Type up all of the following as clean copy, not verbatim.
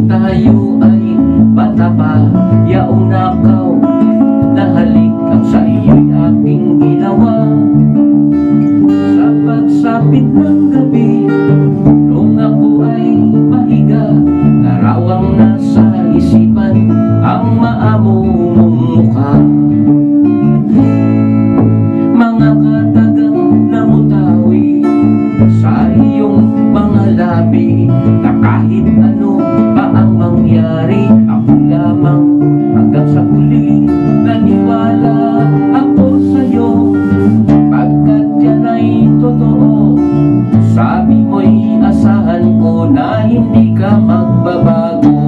tayo ay bata pa, yaong nakaw na halik ang sa iyo'y aking ginawa. Sa pagsapit ng gabi, nung ako ay pahiga, larawang nasa isipan ang maamo mong mukha. Mga katagang namutawi sa iyong mga labi, na kahit ano pa ang mangyari, ako lamang hanggang sa huli. Naniwala ako sa'yo, pagkat yan ay totoo. Sabi mo'y asahan ko na hindi ka magbabago.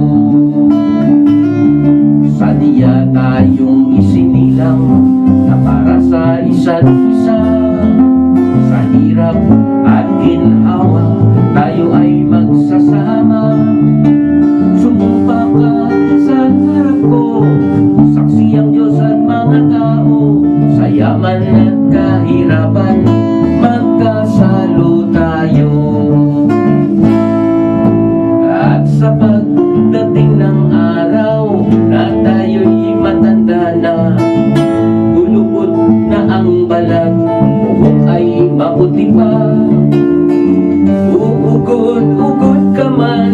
Saniya tayong isinilang na para sa isa't isa. Sa hirap at ginhawa, tayo ay magsasama. Sumumpa ka sa harap ko, saksi ang Diyos at mga tao. Sa yaman at kahirapan, magkasalo tayo. At sa pagdating ng araw na tayo'y matanda na, gulubot na ang balat, buhok ay maputi pa. Uugod, ugod ka man,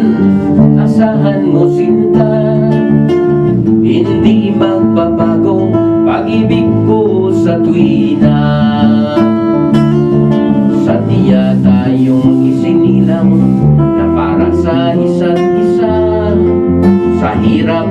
asahan mo sinta. Hindi magbabago pag-ibig ko sa tuwina. Saniya tayong isinilang na para sa isa't isa. Sa hirap